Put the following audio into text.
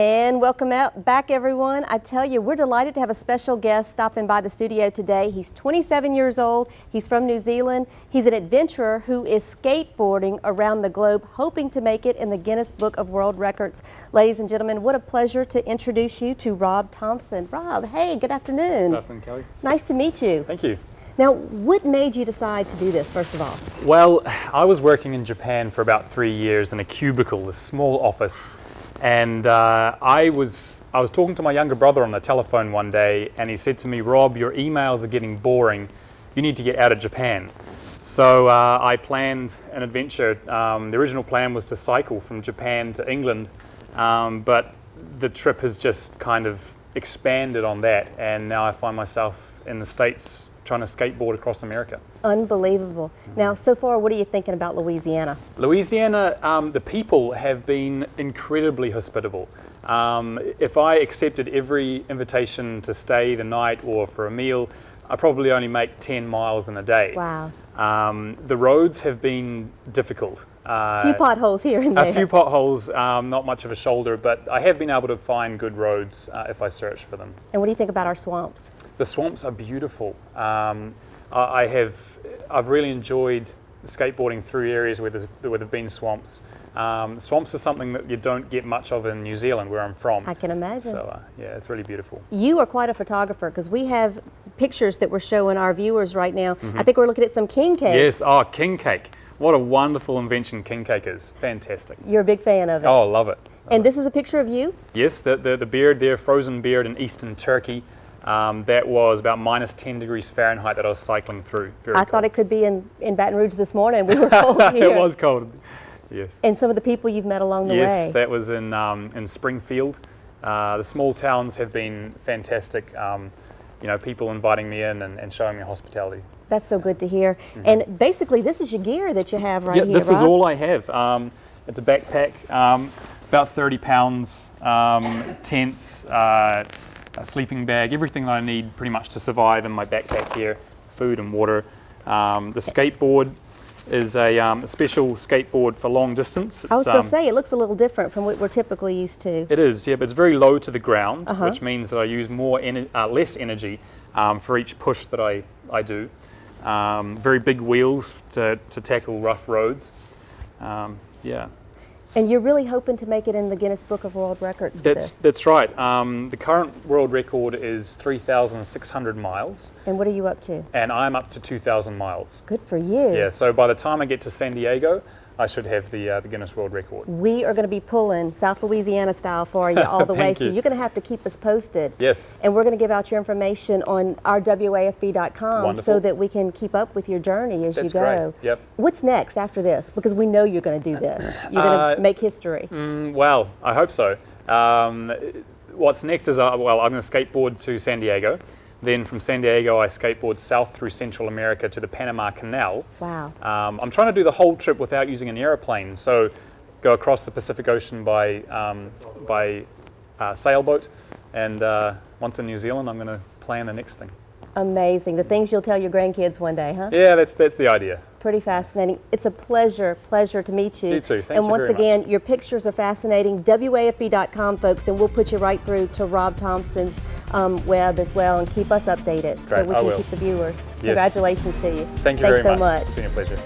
And welcome back, everyone. I tell you, we're delighted to have a special guest stopping by the studio today. He's 27 years old. He's from New Zealand. He's an adventurer who is skateboarding around the globe, hoping to make it in the Guinness Book of World Records. Ladies and gentlemen, what a pleasure to introduce you to Rob Thomson. Rob, hey, good afternoon. Good afternoon, Kelly. Nice to meet you. Thank you. Now, what made you decide to do this, first of all? Well, I was working in Japan for about 3 years in a cubicle, a small office. And I was talking to my younger brother on the telephone one day, and he said to me, "Rob, your emails are getting boring. You need to get out of Japan." So I planned an adventure. The original plan was to cycle from Japan to England, but the trip has just kind of expanded on that, and now I find myself in the States trying to skateboard across America. Unbelievable. Now, so far, what are you thinking about Louisiana? Louisiana, the people have been incredibly hospitable. If I accepted every invitation to stay the night or for a meal, I probably only make 10 miles in a day. Wow. The roads have been difficult. A few potholes here and there. A few potholes, not much of a shoulder, but I have been able to find good roads if I search for them. And what do you think about our swamps? The swamps are beautiful. I've really enjoyed skateboarding through areas where there've been swamps. Swamps are something that you don't get much of in New Zealand, where I'm from. I can imagine. So yeah, it's really beautiful. You are quite a photographer, because we have pictures that we're showing our viewers right now. I think we're looking at some king cake. Yes, king cake. What a wonderful invention king cake is. Fantastic. You're a big fan of it. Oh, I love it. And this is a picture of you? Yes, the beard there, frozen beard in eastern Turkey. That was about -10 degrees Fahrenheit that I was cycling through. I thought it could be in Baton Rouge this morning. We were cold here. It was cold, yes. And some of the people you've met along the way. Yes, that was in Springfield. The small towns have been fantastic. You know, people inviting me in and showing me hospitality. That's so good to hear. And basically, this is your gear that you have right here, this is all I have. It's a backpack, about 30 pounds, tents, a sleeping bag, everything that I need pretty much to survive in my backpack here, food and water. The skateboard is a special skateboard for long distance. I was going to say, it looks a little different from what we're typically used to. It is, yeah, but it's very low to the ground, which means that I use less energy for each push that I do. Very big wheels to tackle rough roads. Yeah. And you're really hoping to make it in the Guinness Book of World Records with this? That's right. The current world record is 3,600 miles. And what are you up to? And I'm up to 2,000 miles. Good for you. Yeah, so by the time I get to San Diego, I should have the Guinness World Record. We are going to be pulling South Louisiana style for you all the way, so you're going to have to keep us posted. Yes. And we're going to give out your information on our WAFB.com so that we can keep up with your journey as you go. Great. Yep. What's next after this? Because we know you're going to do this. You're going to make history. Well, I hope so. What's next is, well, I'm going to skateboard to San Diego. Then from San Diego, I skateboard south through Central America to the Panama Canal. Wow. I'm trying to do the whole trip without using an airplane. So go across the Pacific Ocean by sailboat. And once in New Zealand, I'm going to plan the next thing. Amazing. The things you'll tell your grandkids one day, huh? Yeah, that's the idea. Pretty fascinating. It's a pleasure to meet you. You too. Thank you very much. And once again, your pictures are fascinating. WAFB.com, folks, and we'll put you right through to Rob Thomson's web as well, and keep us updated so we can keep the viewers. Yes. Congratulations to you. Thank you very much. Thanks so much. It's been a pleasure.